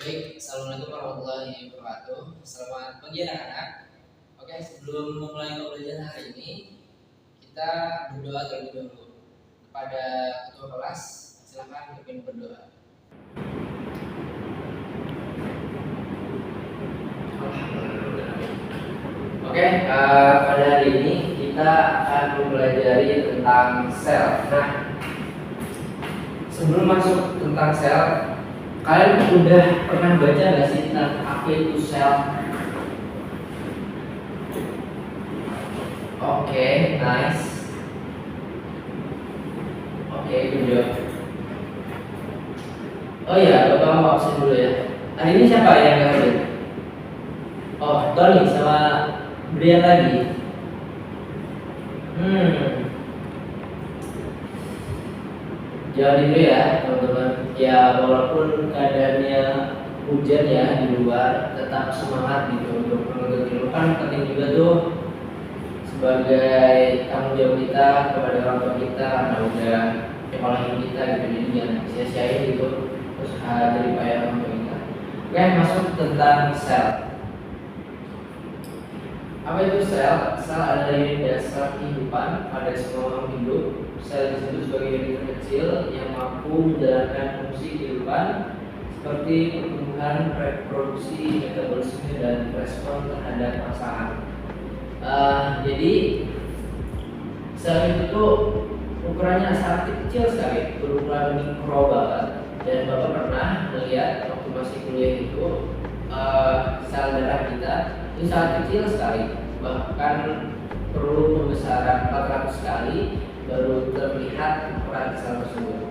Baik, assalamualaikum warahmatullahi wabarakatuh. Selamat pagi anak-anak. Oke, sebelum memulai pembelajaran hari ini, kita berdoa terlebih dahulu kepada ketua kelas. Silakan pimpin berdoa. Oke, pada hari ini kita akan mempelajari tentang sel. Nah, sebelum masuk tentang sel, kalian udah pernah baca nggak sih tentang apa itu sel? Oke, nice. Oke, good job. Oh iya, Bapak mau absen dulu ya. Hari ini siapa yang nggak hadir? Oh, Tony sama Brian lagi. Jangan dulu ya, teman-teman. Ya, walaupun keadaannya hujan ya di luar, tetap semangat gitu untuk menuntut ilmu. Kan penting juga tuh sebagai tanggung jawab kita kepada orang tua kita karena udah nyekolahin kita gitu, jadi jangan sia-siain gitu usaha dari payah orang tua kita. Oke, masuk tentang sel. Apa itu sel? Sel adalah unit dasar kehidupan pada semua makhluk hidup. Sel disebut sebagai unit kecil yang mampu menjalankan fungsi kehidupan seperti pertumbuhan, reproduksi, metabolisme, dan respon terhadap pasangan. Jadi sel itu tuh ukurannya sangat kecil sekali, berukuran mikro banget. Dan Bapak pernah melihat waktu masih kuliah itu sel darah kita itu sangat kecil sekali, bahkan perlu pembesaran 400 kali baru terlihat ukuran sel tersebut.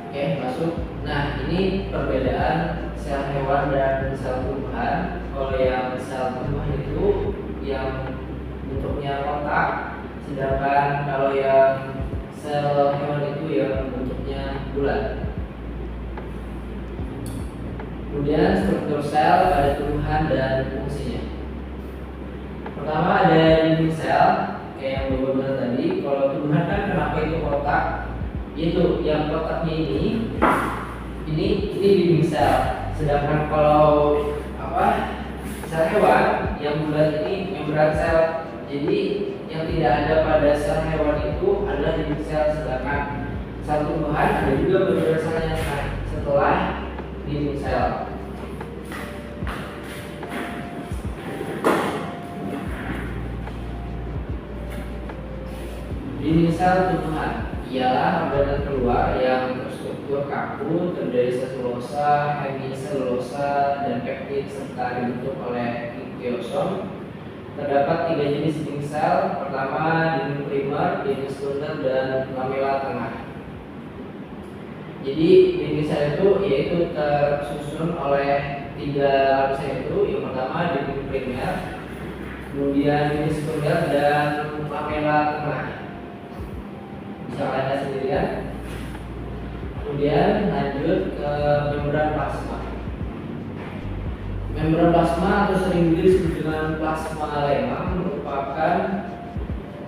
Oke, masuk. Nah, ini perbedaan sel hewan dan sel tumbuhan. Kalau yang sel tumbuhan itu yang bentuknya kotak, sedangkan kalau yang sel hewan itu yang bentuknya bulat. Kemudian struktur sel pada tumbuhan dan fungsinya. Pertama ada dinding sel, kayak yang Bapak bilang tadi. Kalau tumbuhan kan kenapa itu kotak? Itu yang kotaknya ini dinding sel. Sedangkan kalau sel hewan yang bulat ini membran sel. Jadi yang tidak ada pada sel hewan itu adalah dinding sel, sedangkan sel tumbuhan ada juga membran selnya setelah dinding sel. Dinding sel tumbuhan ialah organan keluar yang terstruktur kaku, terdiri selulosa, hemiselulosa, dan peptid serta dibentuk oleh nukleosom. Terdapat 3 jenis dinding sel. Pertama, dinding primer, dinding sekunder, dan lamela tengah. Jadi dinding sel itu yaitu tersusun oleh 3 lapisan itu. Yang pertama dinding primer, kemudian dinding sekunder, dan lamela tengah. Bisa kalian sendiri ya. Kemudian lanjut ke membran plasma. Membran plasma atau sering disebut dengan plasma lemah merupakan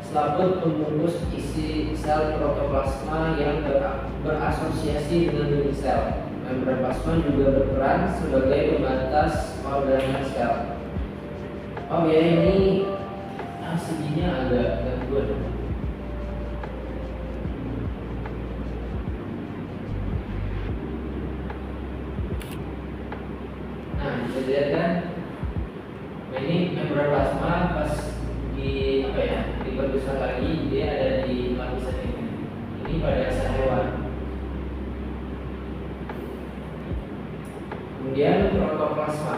selaput pembungkus isi sel protoplasma yang berasosiasi dengan dinding sel. Membran plasma juga berperan sebagai pembatas organel sel. Oh ya, ini seginya agak gangguan. Bisa dilihat kan, ini membran plasma pas diperbesar lagi dia ada di lapisan ini. Ini pada sel hewan. Kemudian protoplasma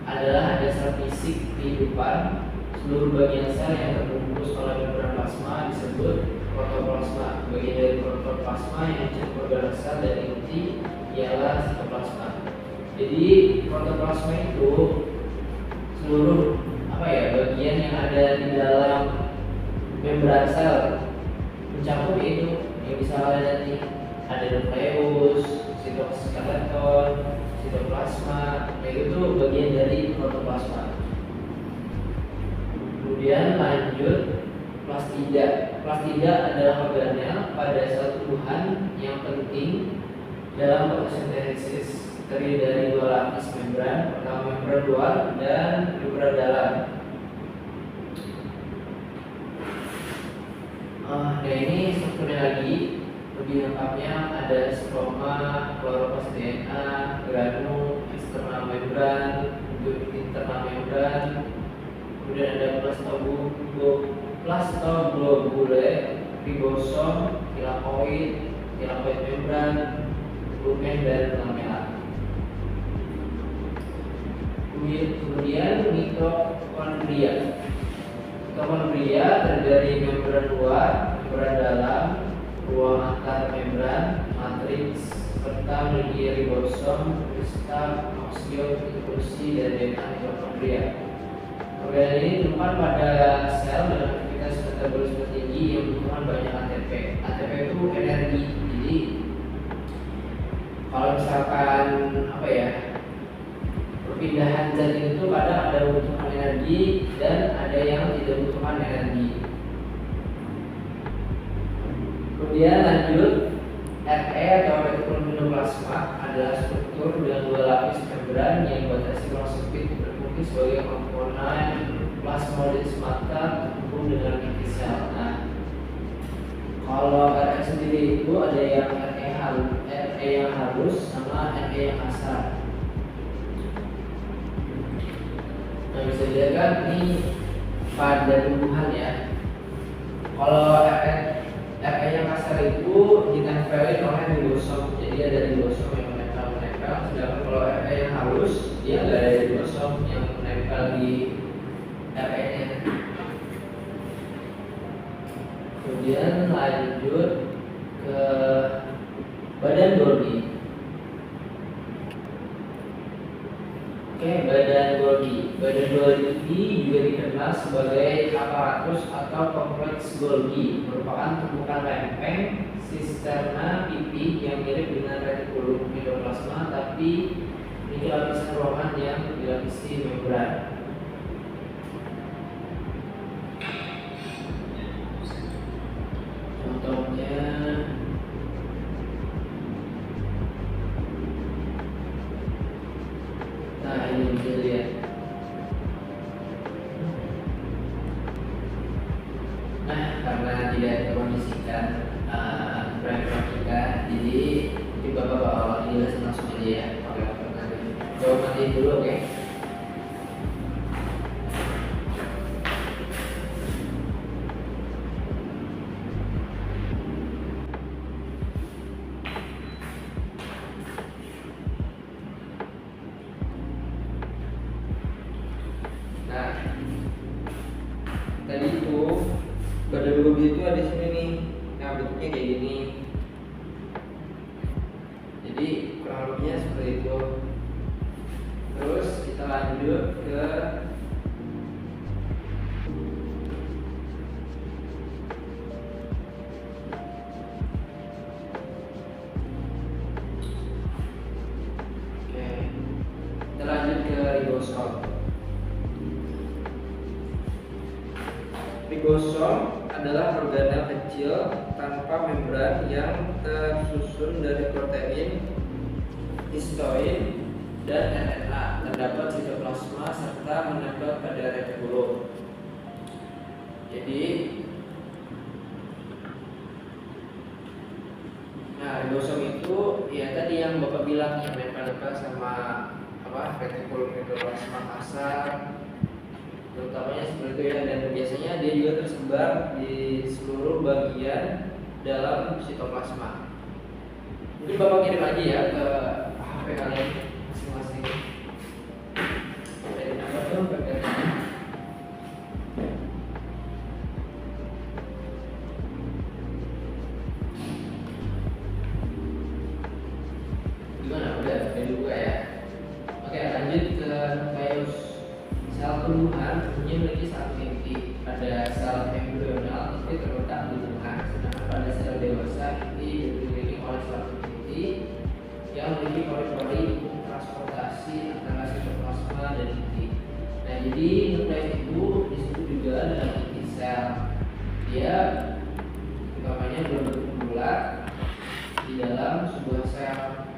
adalah dasar fisik kehidupan. Seluruh bagian sel yang terbungkus oleh membran plasma disebut protoplasma. Bagian dari protoplasma yang campur dalam sel dan inti ialah sitoplasma. Jadi protoplasma itu seluruh bagian yang ada di dalam membran sel mencakup itu yang bisa kalian lihat nih, ada nukleus, sitoskeleton, sitoplasma, itu bagian dari protoplasma. Kemudian lanjut plastida. Plastida adalah organel pada sel tumbuhan yang penting dalam fotosintesis. terdiri dari dua lapis membran, pertama membran luar dan membran dalam. Nah ini strukturnya lagi lebih lengkapnya ada stroma, kloroplas DNA, granul, eksternal membran, internal membran, kemudian ada plastoglobule, ribosom, tilakoid membran, lumen dan lamela. Kemudian mitokondria. Mitokondria terdiri dari membran luar, membran dalam, ruang antar membran, matriks, serta memiliki ribosom, kristal, aksiom, intrusi, dan DNA mitokondria. Organ ini ditemukan pada sel dengan aktivitas metabolisme tinggi yang membutuhkan banyak ATP. ATP itu energi. Jadi kalau misalkan perpindahan zat itu kadang ada membutuhkan energi dan ada yang tidak membutuhkan energi. Kemudian lanjut, RE atau retikulum endoplasma adalah struktur dengan dua lapis membran yang batasi ruang sempit berfungsi sebagai komponen plasmodesmata terhubung dengan inti sel. Nah, kalau RE sendiri itu ada yang RE yang halus sama RE yang kasar. Nah, bisa dilihat kan ini pada tumbuhan ya. Kalau RE yang kasar itu ditempelin oleh ribosom, jadi ada ribosom yang menempel. Sedangkan kalau RE yang halus dia nggak ada ribosom yang menempel di RE-nya. Kemudian lanjut ke badan Golgi. Badan Golgi. Badan Golgi juga dikenal sebagai aparatus atau kompleks Golgi, merupakan tumpukan lempeng sisterna pipi yang mirip dengan retikulum endoplasma, tapi memiliki lapisan ruangan yang dilapisi membran. Contohnya ini bisa dilihat. Nah, karena tidak terkondisikan program kita, jadi Bapak awal jelasin langsung aja ya. Oke, nanti coba matiin dulu, oke? Tadi itu badan Golgi itu ada di sini nih, yang bentuknya kayak gini. Jadi kurang lebihnya seperti itu. Terus kita lanjut ke ribosom. Ribosom adalah organel kecil tanpa membran yang tersusun dari protein, histoin, dan RNA. Terdapat sitoplasma serta menempel pada retikulum. Jadi, ribosom itu ya tadi yang Bapak bilang yang nempel-nempel sama retikulum endoplasma kasar, terutamanya seperti itu ya, dan biasanya dia juga tersebar di seluruh bagian dalam sitoplasma. Mungkin Bapak kirim lagi ya ke HP kalian masing-masing. Dari apa tuh bagiannya? Gimana? Udah juga ya. Oke, lanjut ke nukleus. Sel tumbuhan memiliki satu inti. Pada sel embrional inti terletak di tengah, sedangkan pada sel dewasa inti dikelilingi oleh suatu inti yang memiliki pori-pori untuk transportasi antara sitoplasma dan inti. Nah, jadi nukleus itu disebut juga dengan inti sel. Dia utamanya berbentuk bulat di dalam sebuah sel.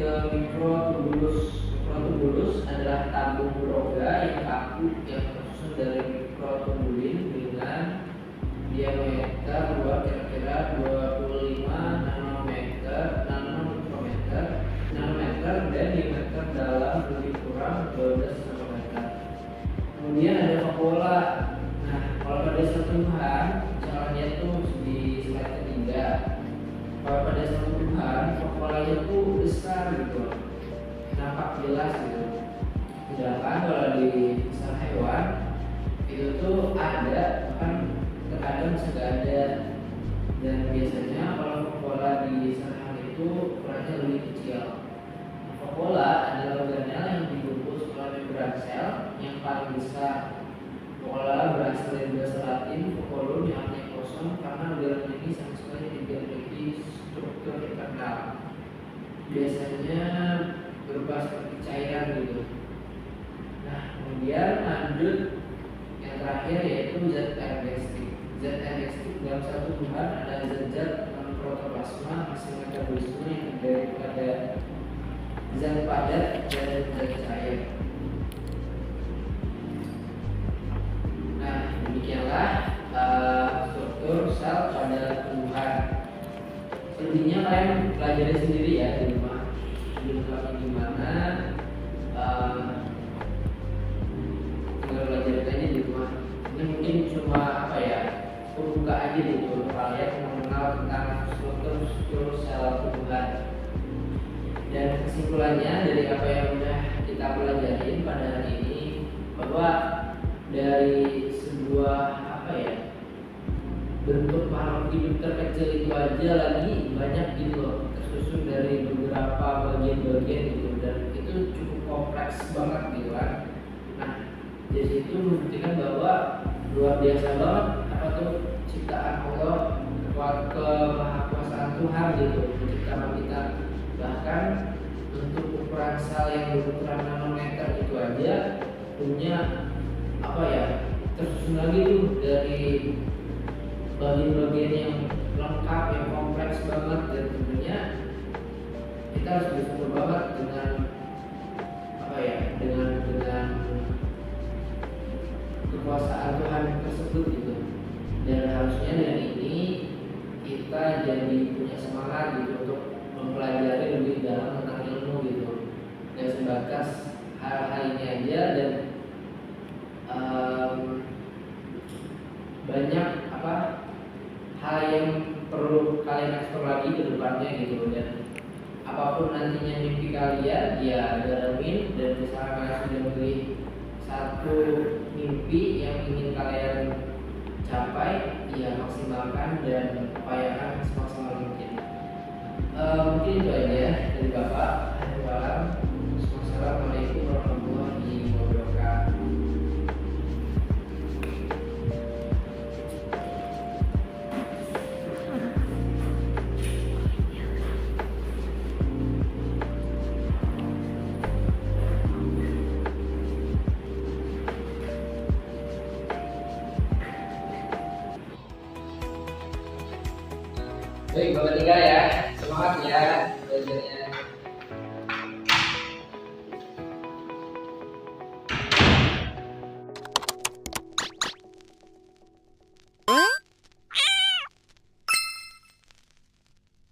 ke mikrotubulus adalah tabung berongga yang kaku yang tersusun dari mikrotubulin dengan diameter luar kira-kira 25 nanometer dan diameter dalam lebih kurang 12 nanometer. Kemudian ada vakuola. Nah, kalau pada sentuhan, misalnya itu di slide ketiga, kalau pada sentuhan vakuolanya itu besar gitu, nampak jelas gitu. Sedangkan kalau di sel hewan itu tuh ada, bahkan terkadang bisa nggak ada. Dan biasanya kalau vakuola di sel hewan itu ukurannya lebih kecil. Vakuola adalah organel yang dibungkus oleh membran sel yang paling besar. Vakuola berasal dari bahasa Latin vacuolum yang artinya kosong, karena organel ini sama sekali tidak memiliki struktur internal. Biasanya berupa seperti cairan gitu. Nah, kemudian lanjut yang terakhir yaitu zat energetik. Zat energetik dalam satu tumbuhan ada zat-zat protoplasma hasil metabolisme yang terdiri pada zat padat dan zat cair. Nah, demikianlah struktur sel pada tumbuhan. Intinya kalian pelajari sendiri ya di rumah. Dilengkapi gimana? Tinggal belajar aja di rumah. Ini mungkin cuma apa ya? Pembuka aja gitu untuk kalian mengenal tentang struktur sel tumbuhan. Dan kesimpulannya dari apa yang sudah kita pelajari pada hari ini, bahwa dari sebuah apa ya, bentuk makhluk hidup terkecil itu aja lagi banyak gitu loh, tersusun dari beberapa bagian-bagian gitu, dan itu cukup kompleks banget gitu kan. Nah, dari situ membuktikan bahwa luar biasa banget apa tuh ciptaan Allah, kemahakuasaan Tuhan gitu menciptakan kita. Bahkan untuk ukuran sel yang berukuran nanometer itu aja punya apa ya, tersusun lagi tuh dari bagian-bagian yang lengkap, yang kompleks banget, dan tentunya kita harus bersyukur banget dengan apa ya, dengan kekuasaan Tuhan tersebut gitu. Dan harusnya dari ini kita jadi punya semangat gitu untuk mempelajari lebih dalam tentang ilmu gitu, dan sebatas hal-hal ini aja. Dan banyak apa hal yang perlu kalian eksplor lagi ke depannya gitu. Dan apapun nantinya mimpi kalian, ya dalamin. Dan misalnya kalian sudah memilih satu mimpi yang ingin kalian capai, ya maksimalkan dan upayakan semaksimal mungkin. Mungkin itu aja dari Bapak. Assalamualaikum warahmatullahi wabarakatuh. Baik, Bapak Tiga ya, semangat ya belajarnya.